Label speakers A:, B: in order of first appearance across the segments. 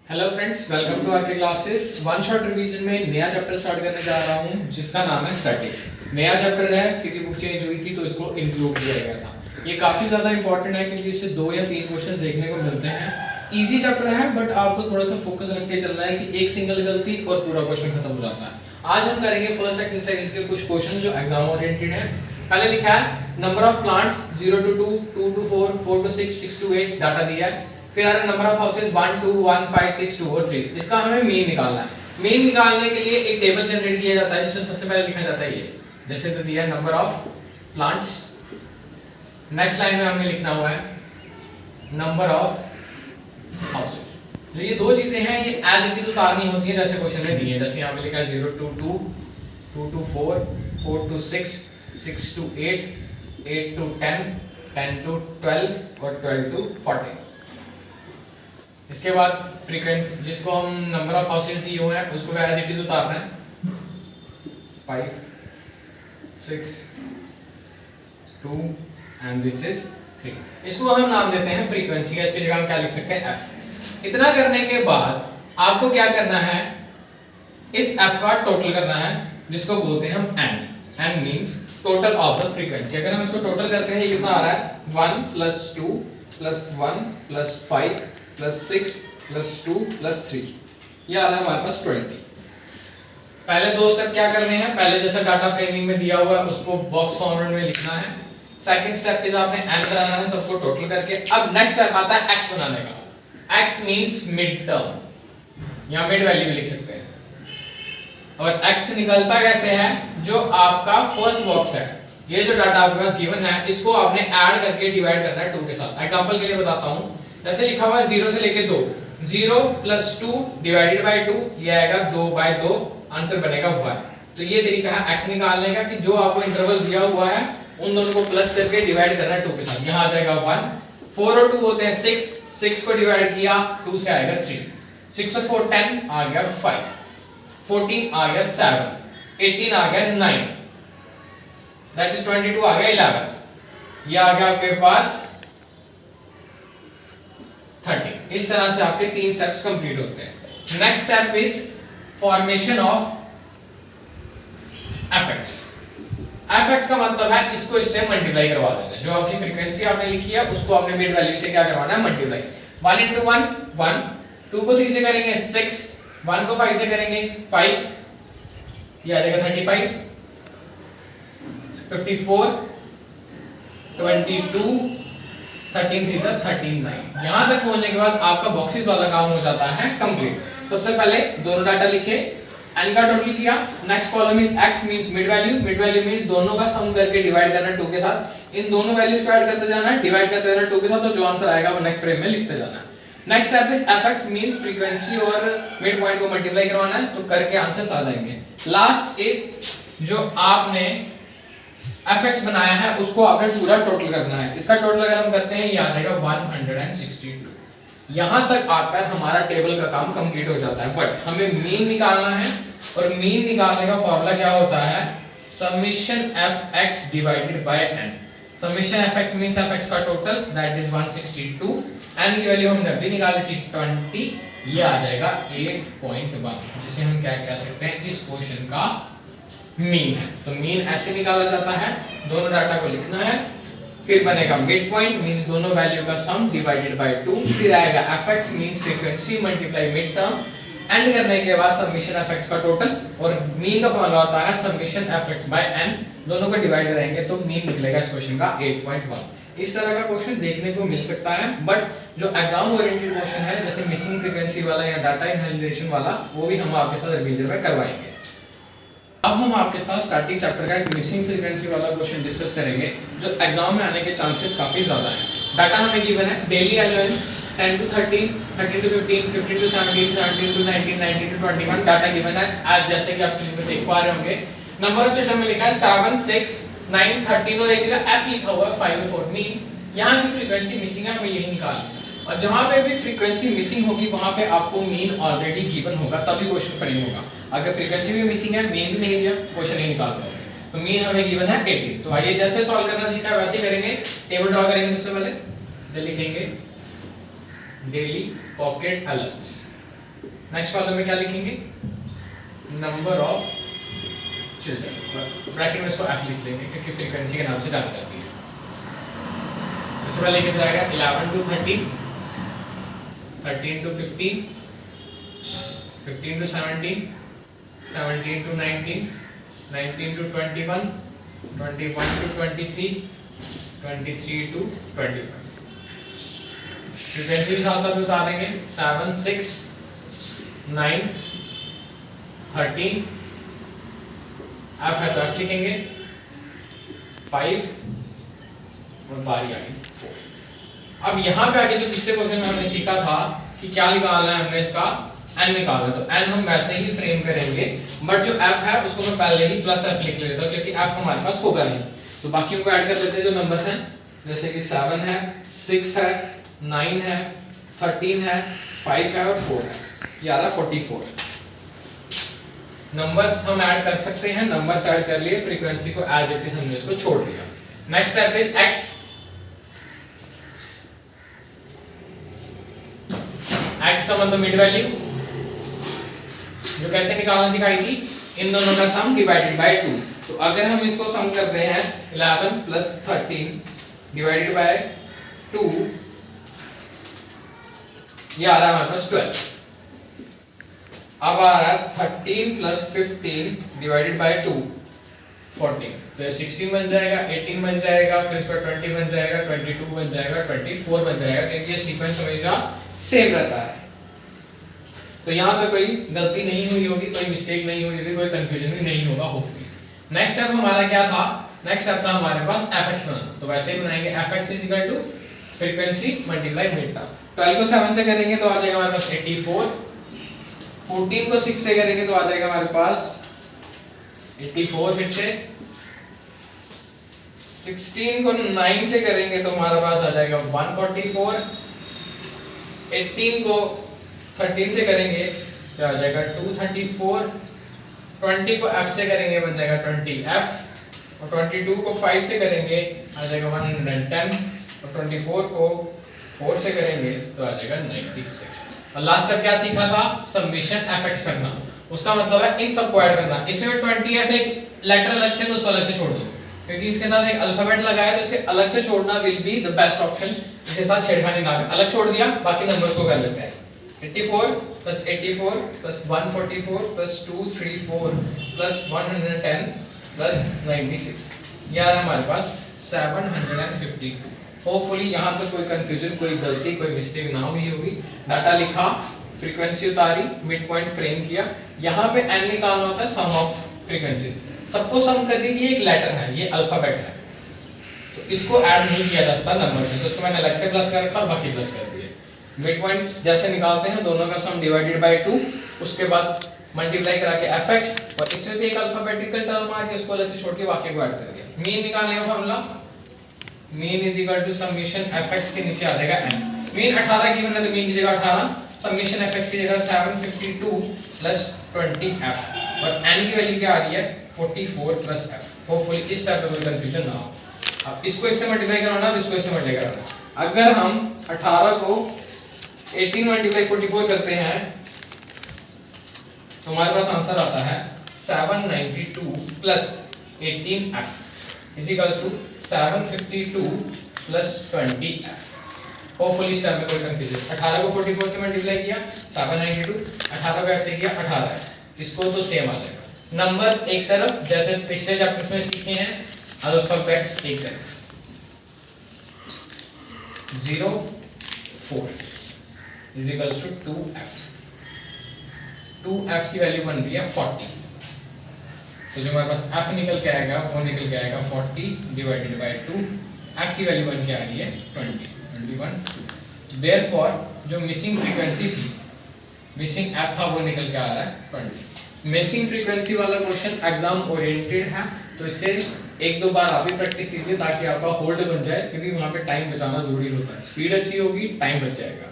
A: Hello friends, welcome to R K classes. One shot revision में नया chapter start करने जा रहा हूँ जिसका नाम है स्टैटिक्स। नया चैप्टर है क्योंकि बुक चेंज हुई थी तो इसको इंक्लूड किया गया था। ये काफ़ी ज़्यादा इंपॉर्टेंट है क्योंकि इससे 2 या 3 क्वेश्चंस देखने को मिलते हैं। इजी चैप्टर है बट आपको थोड़ा सा फोकस रख के चलना है कि एक सिंगल गलती और पूरा क्वेश्चन खत्म हो जाता है। आज हम करेंगे फर्स्ट एक्सरसाइज के कुछ क्वेश्चन जो एग्जाम ओरिएंटेड है। पहले लिखा है number of plants 0 to 2, 2 to 4, 4 to 6, 6 to 8 data दिया है। फिर आ रहा है नंबर ऑफ हाउसेस 1, 2, 1, 5, 6, 2 और 3। इसका हमें मीन निकालना है। मीन निकालने के लिए एक टेबल जनरेट किया जाता है जिसमें सबसे पहले लिखा जाता है ये, जैसे तो दिया है number of plants. Next line में हमें लिखना हुआ है नंबर ऑफ हाउसेस। तो ये दो चीजें हैं, ये एज इट इज उतारनी होती है जैसे क्वेश्चन में दी है। जैसे यहाँ पे लिखा है 0 to 2, 2 to 4, 4 to 6, 6 to 8, 8 to 10, 10 to 12 और 12 to 14। इसके बाद फ्रीक्वेंसी जिसको हम नंबर ऑफ हाउसेस दिए हुए हैं उसको एज इट इज उतारना है 5, 6, 2 एंड दिस इज 3। इसको हम नाम देते हैं फ्रीक्वेंसी या इसकी जगह हम क्या लिख सकते हैं f। इतना करने के बाद आपको क्या करना है, इस f का टोटल करना है जिसको बोलते हैं हम n। n means total of the frequency. अगर हम इसको टोटल करते हैं ये कितना आ रहा है 1 + 2 + 1 + 5 + 6 + 2 + 3। ये आ रहा है हमारे पास 20। पहले दो स्टेप क्या करने हैं, पहले जैसा डाटा फ्रेमिंग में दिया हुआ है उसको बॉक्स फॉर्मेट में लिखना है। सेकंड स्टेप इज आपने n बनाना है सबको टोटल करके। अब नेक्स्ट स्टेप आता है x बनाने का। x मींस मिड टर्म, यहां मिड वैल्यू भी लिख सकते हैं। और x निकलता कैसे है, जो आपका फर्स्ट बॉक्स है, ये जो डाटा आपके पास गिवन है इसको आपने ऐड करके डिवाइड करना है 2 के साथ। एग्जांपल के लिए बताता हूं, जैसे लिखा हुआ है 0 से लेके 2, 0 + 2 डिवाइडेड बाय 2, ये आएगा 2/2, आंसर बनेगा 1। तो ये तरीका है x निकालने का कि जो आपको इंटरवल दिया हुआ है उन दोनों को प्लस करके डिवाइड करना है 2 के साथ। यहां आ जाएगा 1। 4 और 2 होते हैं 6, 6 को डिवाइड किया 2 से आएगा 3, 6 और 4 10 आ गया 5, 14 आ गया 7, 18 आ गया 9, दैट इज 22 आ गया 11, ये आ गया आपके पास 30। इस तरह से आपके 3 स्टेप्स कंप्लीट होते हैं। Next step is formation of fx। fx का मतलब है इसको इससे मल्टीप्लाई करवा देना। जो आपकी फ्रीक्वेंसी आपने लिखी है उसको आपने मिड वैल्यू से क्या करवाना है, मल्टीप्लाई। 1 × 1 1, 2 को 3 से करेंगे 6, 1 को 5 से करेंगे 5, ये आ जाएगा 35, 54, 22, 13 3 39। यहां तक पहुंचने के बाद आपका बॉक्सेस वाला काम हो जाता है कंप्लीट। सबसे पहले दोनों डाटा लिखे, n का टोटल किया। Next column is x means mid value, mid value means दोनों का सम करके डिवाइड करना है 2 के साथ। इन दोनों वैल्यूज को ऐड करते जाना है, डिवाइड करते जाना है 2 के साथ, तो जो आंसर आएगा वो नेक्स्ट फ्रेम में लिखते जाना है। Next step is fx means frequency और मिड पॉइंट को मल्टीप्लाई करवाना है, तो करके आंसर्स आ जाएंगे। लास्ट इज जो आपने fx बनाया है उसको आपने पूरा टोटल करना है। इसका टोटल अगर हम करते हैं ये आ जाएगा 162। यहां तक आकर हमारा टेबल का काम कंप्लीट हो जाता है। बट हमें मीन निकालना है और मीन निकालने का फॉर्मूला क्या होता है, summation fx divided by n। Summation fx means fx का टोटल दैट इज 162, n की वैल्यू हमने अभी निकाली थी 20, ये आ जाएगा 8.1, जिसे हम क्या कह सकते हैं इस क्वेश्चन का मीन है। तो मीन ऐसे निकाला जाता है, दोनों डाटा को लिखना है, फिर बनेगा मिड पॉइंट मींस दोनों वैल्यू का सम डिवाइडेड बाय 2, फिर आएगा fx means frequency multiply mid term, and करने के बाद समेशन fx का टोटल, और मीन का फॉर्मूला होता है समेशन fx बाय n। दोनों को डिवाइड करेंगे तो मीन निकलेगा इस क्वेश्चन का 8.1। इस तरह का क्वेश्चन देखने को मिल सकता है, बट जो एग्जाम ओरिएंटेड क्वेश्चन है जैसे मिसिंग फ्रीक्वेंसी वाला या डाटा इनहेरिटेशन वाला, वो भी हम आपके साथ रिवीजन में करवाएंगे। अब हम आपके साथ स्टैटिक चैप्टर का एक मिसिंग फ्रीक्वेंसी वाला क्वेश्चन डिस्कस करेंगे जो एग्जाम में आने के चांसेस काफी ज्यादा हैं। डाटा हमें गिवन है daily allowance 10 to 13, 13 to 15, 15 to 17, 17 to 19, 19 to 21 data given है। आज जैसे कि आप स्क्रीन पे देख पा रहे होंगे नंबर ऑफ सिस्टम में लिखा है 7, 6, 9, 13 और एक जगह f लिखा हुआ है 5 और 4 मींस यहां की फ्रीक्वेंसी मिसिंग है, हमें यही निकालनी है। और जहां पे भी फ्रीक्वेंसी मिसिंग होगी वहां पे आपको मीन ऑलरेडी गिवन होगा, तभी क्वेश्चन फ्रेम होगा। अगर फ्रीक्वेंसी भी मिसिंग है, मीन भी नहीं दिया, क्वेश्चन नहीं निकाल पाओगे। तो मीन हमें गिवन है 80। तो आइए जैसे सॉल्व करना सीखा है वैसे करेंगे। टेबल ड्रॉ करेंगे। सबसे पहले लिखेंगे daily pocket allowance. Next column में क्या लिखेंगे, नंबर ऑफ चिल्ड्रन, ब्रैकेट में इसको एफ लिख लेंगे क्योंकि फ्रीक्वेंसी के नाम से जानी जाती है। इससे पहले लिखा जाएगा 11 to 13, 13 to 15, 15 to 17, 17 to 19, 19 to 21, 21 to 23, 23 to 25। Frequency भी साथ साथ बता देंगे, 7, 6, 9, 13, एफ है तो एफ लिखेंगे, 5 और बारी आ गई 4। अब यहाँ पे आके जो पिछले क्वेश्चन में हमने सीखा था कि क्या निकालना है, हमने इसका n निकालना है, तो n हम वैसे ही फ्रेम करेंगे, बट जो f है उसको मैं पहले ही प्लस f लिख लेता हूँ क्योंकि f हमारे पास होगा नहीं। तो बाकियों को ऐड कर लेते हैं जो नंबर्स हैं, जैसे कि 7 है, 6 है, 9 है, 13 है, 5 है और 4 है, ये आ रहा 44। नंबर्स हम ऐड कर सकते हैं, नंबर्स ऐड कर लिए, फ्रीक्वेंसी को एज इट इज हमने इसको छोड़ दिया। Next step is x। x का मतलब मिड वैल्यू, जो कैसे निकालना सिखाई थी, इन दोनों का सम डिवाइडेड बाय 2। तो अगर हम इसको सम करते हैं 11 प्लस 13 डिवाइडेड बाय 2, ये आ रहा है हमारे पास 12। अब आ रहा है 13 प्लस 15 डिवाइडेड बाय 2, 14। तो ये 16 बन जाएगा, 18 बन जाएगा, फिर इसका 20 बन जाएगा, 22 बन जाएगा, 24 बन जाएगा, क्योंकि ये सीक्वेंस हमेशा सेम रहता है। तो यहाँ पे कोई गलती नहीं हुई होगी, कोई मिस्टेक नहीं हुई होगी, कोई कंफ्यूजन भी नहीं होगा होपफुली। नेक्स्ट स्टेप हमारा क्या था, नेक्स्ट स्टेप था हमारे पास fx बनाना। तो वैसे ही बनाएंगे, fx is equal to frequency multiply mid term. 12 को 7 से करेंगे तो आ जाएगा हमारे पास 84, 14 को 6 से करेंगे तो आ जाएगा हमारे पास 84, फिर से 16 को 9 से करेंगे तो हमारे पास आ जाएगा 144, 18 को 13 से करेंगे तो आ जाएगा 234, 20 को f से करेंगे बन जाएगा 20f, और 22 को 5 से करेंगे आ जाएगा 110, और 24 को 4 से करेंगे तो आ जाएगा 96। और लास्ट स्टेप क्या सीखा था, समेशन fx करना, उसका मतलब है इन सब को ऐड करना। इसमें 20f एक लेटर अलग से, तो उसको अलग से छोड़ दो, क्योंकि इसके साथ एक अल्फाबेट लगा है, तो इसे अलग से छोड़ना will be the best option. इसके साथ छेड़खानी ना कर, अलग छोड़ दिया, बाकी नंबर्स को कर लेते हैं। 84 plus 84 plus 144 plus 234 plus 110 plus 96, ये आ रहा है हमारे पास 752। होपफुली यहाँ तक कोई कंफ्यूजन, कोई गलती, कोई मिस्टेक ना हुई होगी। डाटा लिखा, फ्रीक्वेंसी उतारी, मिड पॉइंट फ्रेम किया। यहाँ पे n निकालना होता है सम ऑफ फ्रीक्वेंसीज, सबको सम कर दी, ये एक लेटर है, ये अल्फाबेट है, तो इसको ऐड नहीं किया जा सकता नंबर से, तो उसको मैंने अलग से प्लस कर रखा और बाकी प्लस कर दिए। मिड पॉइंट्स जैसे निकालते हैं, दोनों का सम डिवाइडेड बाय 2, उसके बाद मल्टीप्लाई करा के fx, और इसमें भी एक अल्फाबेटिकल टर्म आ गया, उसको अलग से छोड़ के बाकी को ऐड कर दिया। मीन निकालने का formula, mean is equal to summation fx के नीचे आ जाएगा n। मीन 18 गिवन है तो मीन की जगह 18, समेशन fx की जगह 752 प्लस 20f, और n की वैल्यू क्या आ रही है 44 प्लस f। होपफुली इस टाइप का कोई कंफ्यूजन ना हो। अब इसको इससे मल्टीप्लाई कराना है, इसको इससे मल्टीप्लाई कराना। अगर हम 18 को 18 मल्टीप्लाई 44 करते हैं तो हमारे पास आंसर आता है 792 plus 18f is equals to 752 plus 20f। Hopefully इस टाइम में कोई कंफ्यूजन। 18 को 44 से मल्टीप्लाई किया 792, 18 को f से किया 18 है, इसको तो सेम आ जाएगा। नंबर्स एक तरफ जैसे पिछले चैप्टर्स में सीखे हैं, अल्फाबेट्स एक तरफ। 0 4 is equals to 2f। 2f की वैल्यू बन रही है 40, तो जो हमारे पास f निकल के आएगा वो निकल के आएगा 40 डिवाइडेड बाय 2, f की वैल्यू बन के आ रही है 21। देयरफॉर जो मिसिंग फ्रीक्वेंसी थी, मिसिंग f था, वो निकल के आ रहा है 20। मिसिंग फ्रीक्वेंसी वाला क्वेश्चन एग्जाम ओरिएंटेड है, तो इससे एक दो बार आप भी प्रैक्टिस कीजिए ताकि आपका होल्ड बन जाए, क्योंकि वहाँ पे टाइम बचाना जरूरी होता है। स्पीड अच्छी होगी, टाइम बच जाएगा।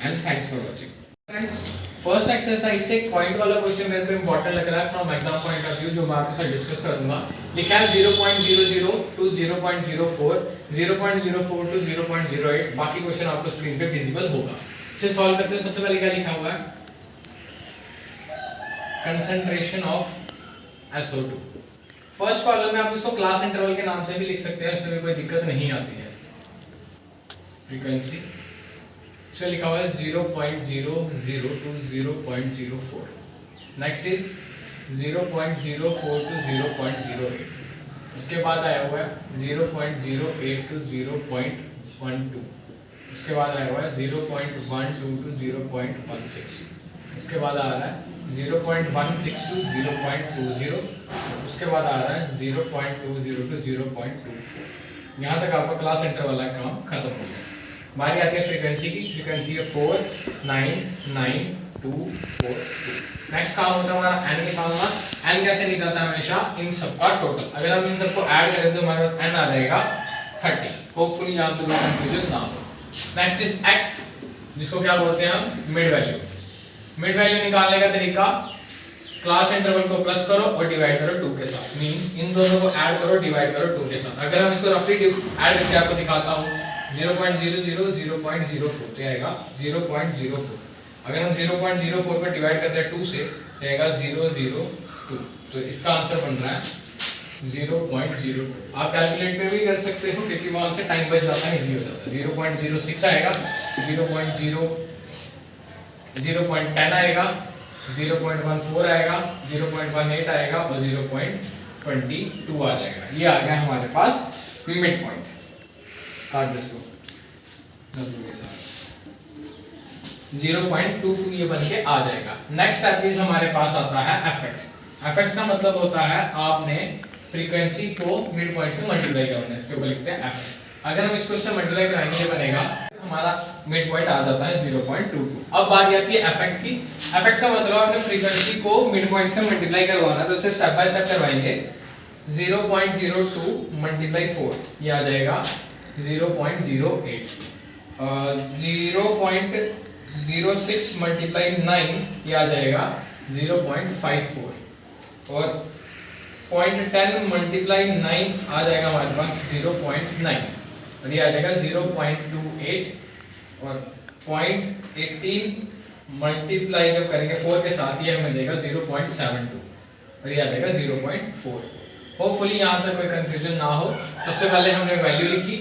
A: And thanks for watching friends. First exercise से पॉइंट वाला क्वेश्चन मेरे को इंपॉर्टेंट लग रहा है from exam point of view, जो मैं आपके साथ डिस्कस करूंगा। लिखा है 0.00 टू 0.04, 0.04 टू 0.08। बाकी क्वेश्चन आपको स्क्रीन पे विजिबल होगा। इसे सॉल्व करते हैं। सबसे पहले क्या लिखा हुआ है, concentration of SO2। First column में आप इसको क्लास इंटरवल के नाम से भी लिख सकते हैं, उसमें भी कोई दिक्कत नहीं आती है। फ्रीक्वेंसी इसमें लिखा हुआ है 0.00 to 0.04। Next is 0.04 to 0.08। उसके बाद आया हुआ है 0.08 to 0.12। उसके बाद आया हुआ है 0.12 to 0.16। उसके बाद आ रहा है 0.16 to 0.20। उसके बाद आ रहा है 0.20 to 0.24। यहाँ तक आपका क्लास इंटरवल वाला काम खत्म हो गया। हमारी आती है फ्रीक्वेंसी की, फ्रीक्वेंसी है 4 9 9 2 4 2। नेक्स्ट काम होता है हमारा एन निकालना। एन कैसे निकलता है? हमेशा इन सबका टोटल। अगर हम इन सबको ऐड करें तो हमारे पास एन आ जाएगा 30। होपफुली यहाँ पे कोई कंफ्यूजन ना हो। नेक्स्ट इज एक्स, जिसको क्या बोलते हैं हम? Mid value. मिड वैल्यू निकालने का तरीका, क्लास इंटरवल को प्लस करो और डिवाइड करो 2 के साथ। मींस इन दोनों को ऐड करो, डिवाइड करो 2 के साथ। अगर हम इसको रफली ऐड करके आपको दिखाता हूँ 0.00 0.04 तो आएगा 0.04। अगर हम 0.04 पर डिवाइड करते हैं 2 से तो आएगा 002। तो इसका आंसर बन रहा है 0.02। आप कैलकुलेट पे भी कर सकते हो क्योंकि वहां से टाइम बच जाता है, इजी हो जाता है। 0.06 आएगा, 0.10 आएगा, 0.14 आएगा, 0.18 आएगा और 0.22 आ जाएगा। ये आ गया हमारे पास मिड पॉइंट। काट इसको 0.22 ये बन के आ जाएगा। नेक्स्ट स्टेप इज हमारे पास आता है fx। fx का मतलब होता है आपने फ्रीक्वेंसी को मिड पॉइंट से मल्टीप्लाई करना है। इसके ऊपर लिखते हैं fx। अगर हम इसको इससे मल्टीप्लाई कराएंगे बनेगा हमारा मिड पॉइंट आ जाता है 0.22। अब बारी आती है fx की। fx का मतलब आपने फ्रीक्वेंसी को मिड पॉइंट से मल्टीप्लाई करवाना है, तो इसे स्टेप बाय स्टेप करवाएंगे। 0.02 मल्टीप्लाई 4 ये आ जाएगा 0.08। 0.06 मल्टीप्लाई 9 ये आ जाएगा 0.54 और 0.10 मल्टीप्लाई 9 आ जाएगा हमारे पास 0.9 और ये आ जाएगा 0.28 और 0.18 मल्टीप्लाई जब करेंगे 4 के साथ ये हमें देगा 0.72 और ये आ जाएगा 0.4। होपफुली यहाँ तक कोई कंफ्यूजन ना हो। सबसे पहले हमने वैल्यू लिखी,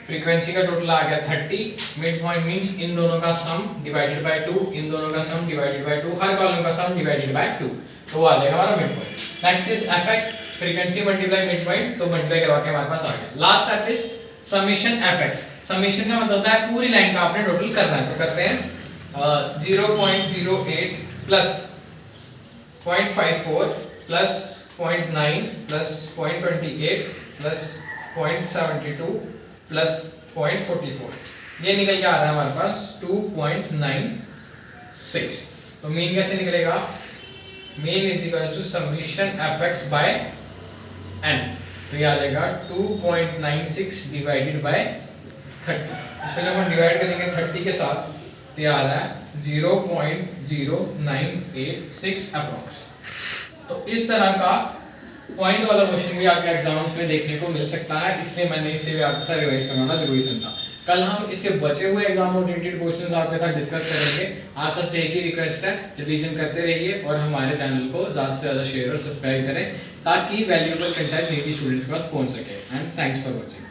A: फ्रीक्वेंसी का टोटल आ गया 30। मिड पॉइंट मींस इन दोनों का सम डिवाइडेड बाय 2, इन दोनों का सम डिवाइडेड बाय 2, हर कॉलम का सम डिवाइडेड बाय 2, तो वो आ जाएगा हमारा mid point. Next is fx, frequency multiply mid point, तो मल्टीप्लाई करवा के हमारे पास आ गया। Last step is summation fx। Summation का मतलब होता है पूरी लाइन का आपने टोटल करना है। तो करते हैं 0.08 plus 0.54 plus 0.9 plus 0.28 plus 0.72 plus 0.44 ये निकल के आ रहा है हमारे पास 2.96। तो मीन कैसे निकलेगा? Mean is equal to summation fx by n। तो ये आ जाएगा 2.96 डिवाइडेड बाय 30। इसको जब हम डिवाइड करेंगे 30 के साथ तो ये आ रहा है 0.0986 अप्रॉक्स। तो इस तरह का पॉइंट वाला क्वेश्चन भी आपके एग्जाम्स में देखने को मिल सकता है, इसलिए मैंने इसे भी आपके साथ रिवाइज करवाना जरूरी समझा। कल हम इसके बचे हुए एग्जाम ओरिएंटेड क्वेश्चंस आपके साथ डिस्कस करेंगे। आप सबसे एक ही रिक्वेस्ट है, रिवीजन करते रहिए और हमारे चैनल को ज़्यादा से ज़्यादा शेयर और सब्सक्राइब करें ताकि वैल्यूएबल कंटेंट मेरी स्टूडेंट्स के पास पहुंच सके। And thanks for watching.